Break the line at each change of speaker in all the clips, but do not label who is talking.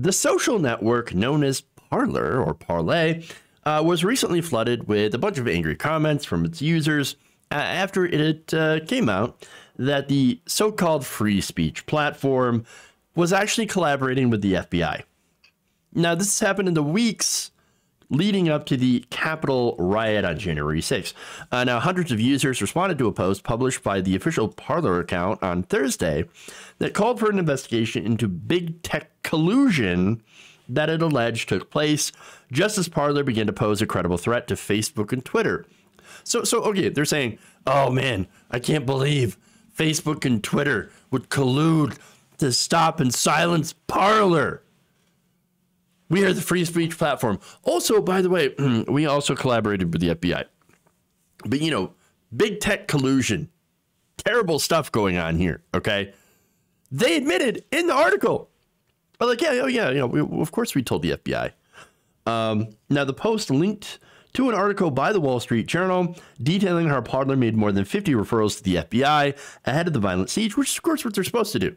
The social network known as Parler or Parler was recently flooded with a bunch of angry comments from its users after it came out that the so-called free speech platform was actually collaborating with the FBI. Now, this has happened in the weeks leading up to the Capitol riot on January 6th. Now, hundreds of users responded to a post published by the official Parler account on Thursday that called for an investigation into big tech collusion that it alleged took place just as Parler began to pose a credible threat to Facebook and Twitter. So okay, they're saying, oh man, I can't believe Facebook and Twitter would collude to stop and silence Parler. We are the free speech platform. Also, by the way, we also collaborated with the FBI. But, you know, big tech collusion, terrible stuff going on here, okay? They admitted in the article. Like, yeah, you know, of course we told the FBI. Now, the post linked to an article by the Wall Street Journal detailing how Parler made more than 50 referrals to the FBI ahead of the violent siege, which is, of course, what they're supposed to do.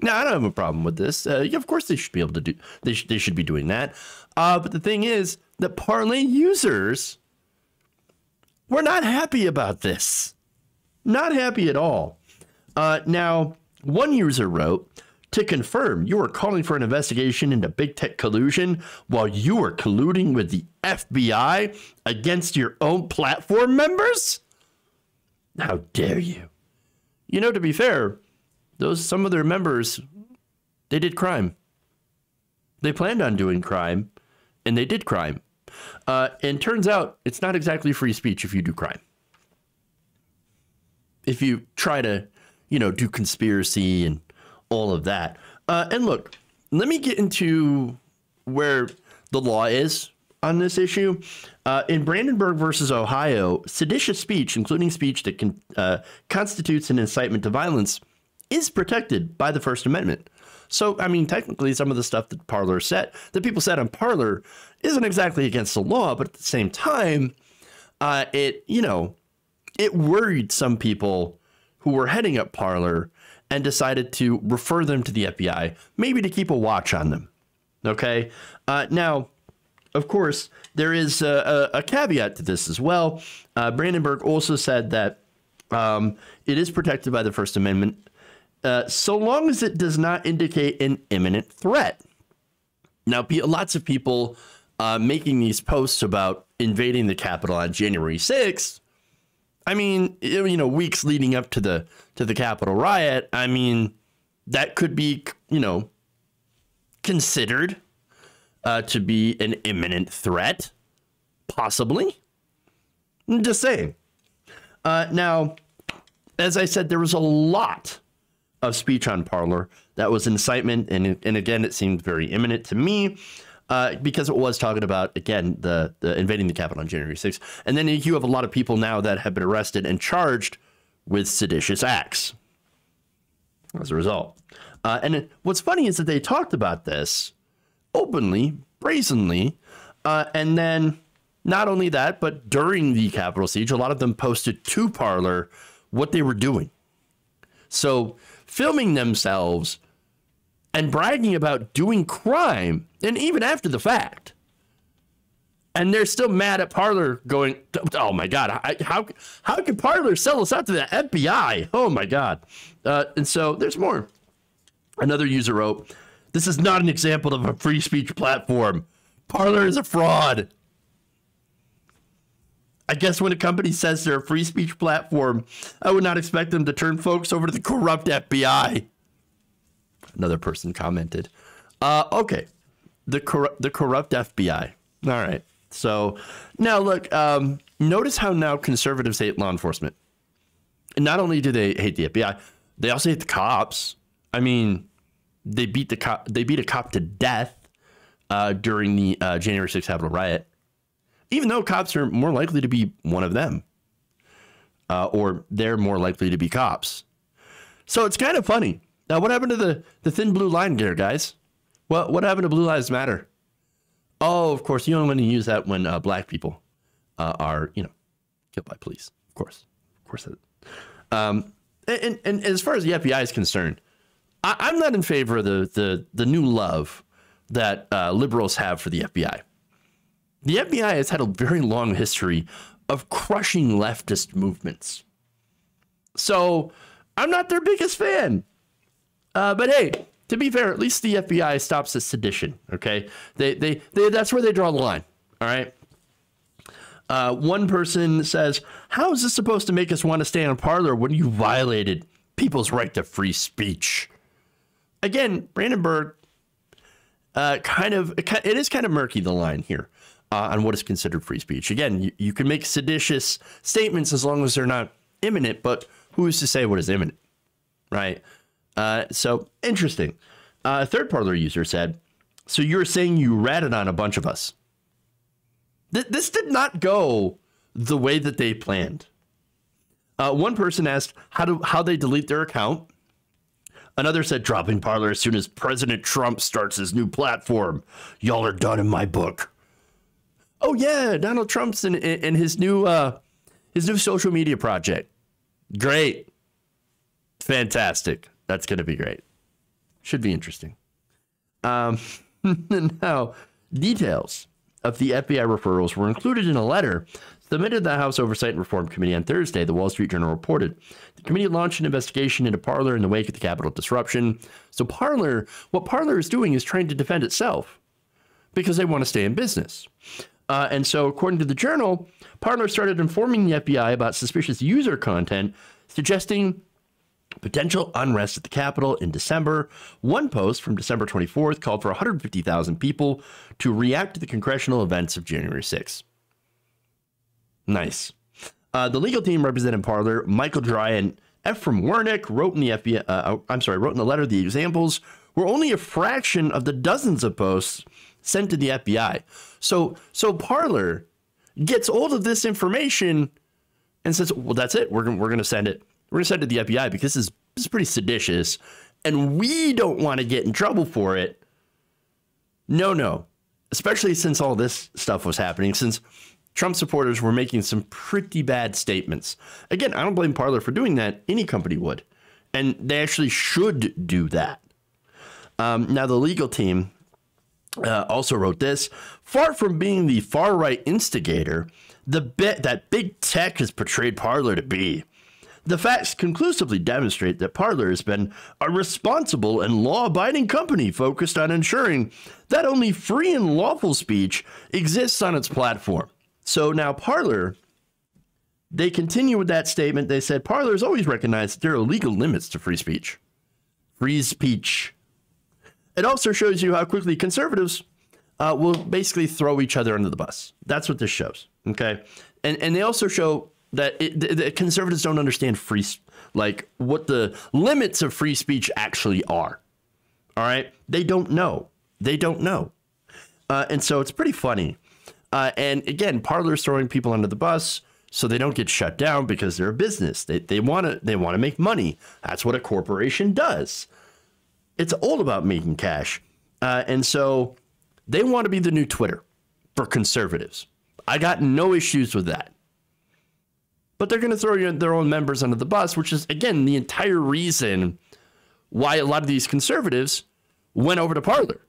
Now, I don't have a problem with this. Yeah, of course, they should be able to do. They should be doing that. But the thing is that Parler users were not happy about this. Not happy at all. Now, one user wrote, to confirm, you are calling for an investigation into big tech collusion while you are colluding with the FBI against your own platform members? How dare you? You know, to be fair, some of their members, they did crime. They planned on doing crime, and they did crime. And turns out it's not exactly free speech if you do crime. If you try to, you know, do conspiracy and all of that. And look, let me get into where the law is on this issue. In Brandenburg versus Ohio, seditious speech, including speech that constitutes an incitement to violence, is protected by the First Amendment. So, I mean, technically, some of the stuff that Parler said, that people said on Parler, isn't exactly against the law, but at the same time, it worried some people who were heading up Parler and decided to refer them to the FBI, maybe to keep a watch on them. Okay. Now, of course, there is a caveat to this as well. Brandenburg also said that it is protected by the First Amendment, so long as it does not indicate an imminent threat. Now, lots of people making these posts about invading the Capitol on January 6th. I mean, you know, weeks leading up to the Capitol riot. I mean, that could be, you know, considered to be an imminent threat, possibly. I'm just saying. Now, as I said, there was a lot of speech on Parler that was incitement, and again, it seemed very imminent to me because it was talking about, again, the invading the Capitol on January 6th. And then you have a lot of people now that have been arrested and charged with seditious acts as a result. And what's funny is that they talked about this openly, brazenly, and then not only that, but during the Capitol siege, a lot of them posted to Parler what they were doing. So filming themselves and bragging about doing crime, and even after the fact. And they're still mad at Parler going, oh my God, how can Parler sell us out to the FBI? Oh my God. And so there's more. Another user wrote, this is not an example of a free speech platform. Parler is a fraud. I guess when a company says they're a free speech platform, I would not expect them to turn folks over to the corrupt FBI. Another person commented. Okay, the corrupt FBI. All right. So now look, notice how now conservatives hate law enforcement. And not only do they hate the FBI, they also hate the cops. I mean, they beat a cop to death during the January 6th Capitol riot, even though cops are more likely to be one of them, or they're more likely to be cops. So it's kind of funny. Now, what happened to the thin blue line there, guys? What happened to Blue Lives Matter? Oh, of course, you only want to use that when black people are, you know, killed by police. Of course. And as far as the FBI is concerned, I'm not in favor of the new love that liberals have for the FBI. The FBI has had a very long history of crushing leftist movements. So I'm not their biggest fan. But hey, to be fair, at least the FBI stops at sedition. OK, they that's where they draw the line. All right. One person says, how is this supposed to make us want to stay on Parler when you violated people's right to free speech? Again, Brandenburg, it is kind of murky, the line here on what is considered free speech. Again, you can make seditious statements as long as they're not imminent, but who's to say what is imminent, right? So interesting. A third Parler user said, so you're saying you ratted on a bunch of us. This did not go the way that they planned. One person asked how they delete their account. Another said dropping Parler as soon as President Trump starts his new platform. Y'all are done in my book. Oh yeah, Donald Trump's in his new social media project. Great, fantastic. That's gonna be great. Should be interesting. Now details of the FBI referrals were included in a letter submitted to the House Oversight and Reform Committee on Thursday, the Wall Street Journal reported. The committee launched an investigation into Parler in the wake of the Capitol disruption. So what Parler is doing is trying to defend itself because they want to stay in business. And so according to the Journal, Parler started informing the FBI about suspicious user content, suggesting potential unrest at the Capitol in December. One post from December 24th called for 150,000 people to react to the congressional events of January 6th. Nice. The legal team representing Parler, Michael Dry and Ephraim Wernick, wrote in the letter the examples were only a fraction of the dozens of posts sent to the FBI. So Parler gets hold of this information and says, well, that's it. We're going to send it. We're going to send it to the FBI because this is pretty seditious and we don't want to get in trouble for it. No. Especially since all this stuff was happening, since Trump supporters were making some pretty bad statements. Again, I don't blame Parler for doing that. Any company would. And they actually should do that. Now, the legal team also wrote this. Far from being the far-right instigator, that big tech has portrayed Parler to be. The facts conclusively demonstrate that Parler has been a responsible and law-abiding company focused on ensuring that only free and lawful speech exists on its platform. So now Parler, they continue with that statement. They said Parler has always recognized that there are legal limits to free speech. Free speech. It also shows you how quickly conservatives will basically throw each other under the bus. That's what this shows. Okay. And they also show that the conservatives don't understand what the limits of free speech actually are. All right. They don't know. And so it's pretty funny. And again, Parler's throwing people under the bus so they don't get shut down because they're a business. They want to make money. That's what a corporation does. It's all about making cash. And so they want to be the new Twitter for conservatives. I got no issues with that. But they're going to throw their own members under the bus, which is, again, the entire reason why a lot of these conservatives went over to Parler.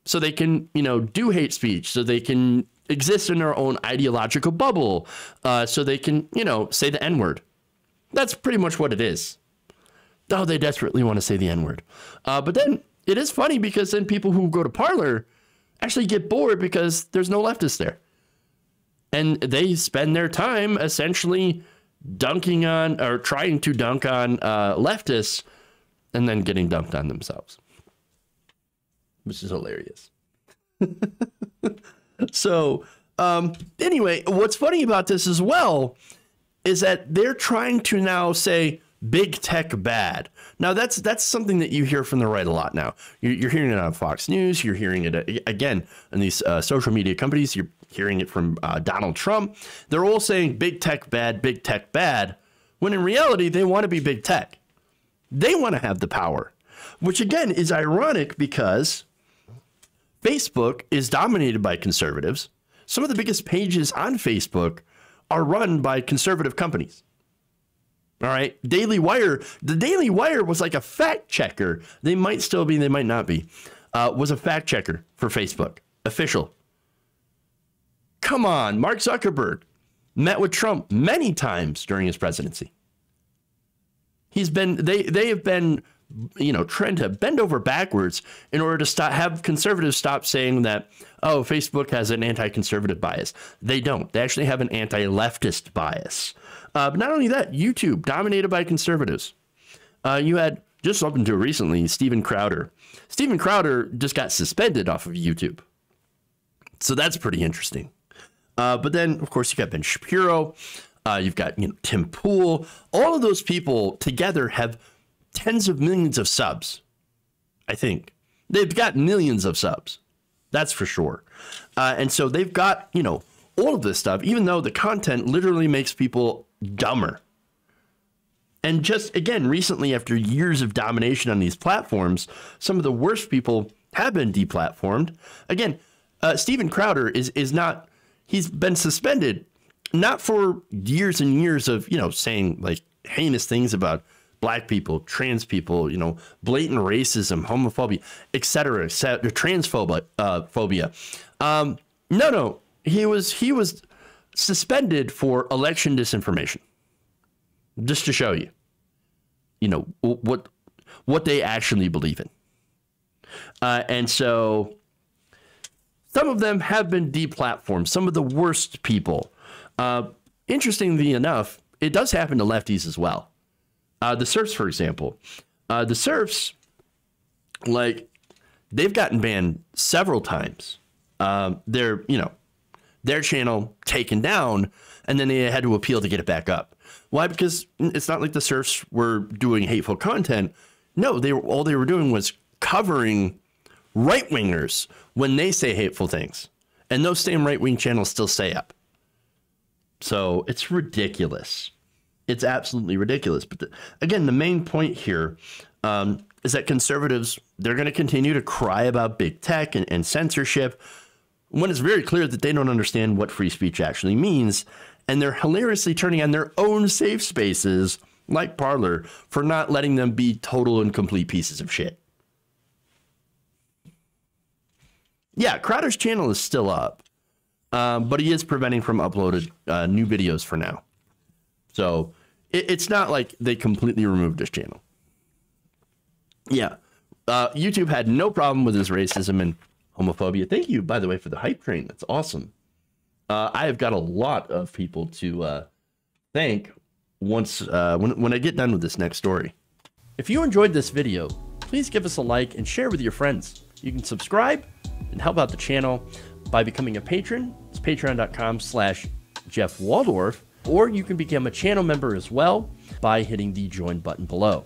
So they can, do hate speech, so they can exist in their own ideological bubble, so they can, say the N-word. That's pretty much what it is. Oh, they desperately want to say the N-word. But then it is funny because then people who go to Parler actually get bored because there's no leftists there. And they spend their time essentially dunking on or trying to dunk on leftists and then getting dunked on themselves, which is hilarious. So anyway, what's funny about this as well is that they're trying to now say big tech bad. Now, that's something that you hear from the right a lot now. You're hearing it on Fox News. You're hearing it, again, in these social media companies. You're hearing it from Donald Trump. They're all saying big tech bad, when in reality, they want to be big tech. They want to have the power, which, again, is ironic because Facebook is dominated by conservatives. Some of the biggest pages on Facebook are run by conservative companies. All right. Daily Wire. The Daily Wire was like a fact checker. They might still be. They might not be. was a fact checker for Facebook. Official. Come on, Mark Zuckerberg met with Trump many times during his presidency. They have been, trying to bend over backwards in order to have conservatives stop saying that, oh, Facebook has an anti-conservative bias. They don't. They actually have an anti-leftist bias. But not only that, YouTube dominated by conservatives. You had, just up until recently, Steven Crowder. Steven Crowder just got suspended off of YouTube. So that's pretty interesting. But then, of course, you got Ben Shapiro. You've got, Tim Pool. All of those people together have tens of millions of subs. I think they've got millions of subs. That's for sure. And so they've got, all of this stuff, even though the content literally makes people dumber. And just, again, recently, after years of domination on these platforms, some of the worst people have been deplatformed. Again, Steven Crowder is not, he's been suspended, not for years and years of, saying like heinous things about black people, trans people, blatant racism, homophobia, et cetera, transphobia, phobia. No, he was suspended for election disinformation, just to show you, what they actually believe in. And so some of them have been deplatformed, some of the worst people. Interestingly enough, it does happen to lefties as well. The serfs, for example, the serfs, they've gotten banned several times. Their channel taken down, and then they had to appeal to get it back up. Why? Because it's not like the serfs were doing hateful content. No, all they were doing was covering right-wingers when they say hateful things. And those same right-wing channels still stay up. So it's ridiculous. It's absolutely ridiculous. But again, the main point here is that conservatives, they're going to continue to cry about big tech and censorship when it's very clear that they don't understand what free speech actually means. And they're hilariously turning on their own safe spaces like Parler for not letting them be total and complete pieces of shit. Yeah, Crowder's channel is still up, but he is preventing from uploading new videos for now. So it's not like they completely removed his channel. Yeah, YouTube had no problem with his racism and homophobia. Thank you, by the way, for the hype train. That's awesome. I have got a lot of people to thank once when I get done with this next story. If you enjoyed this video, please give us a like and share with your friends. You can subscribe and help out the channel by becoming a patron. It's patreon.com/Jeff Waldorf, or you can become a channel member as well by hitting the join button below.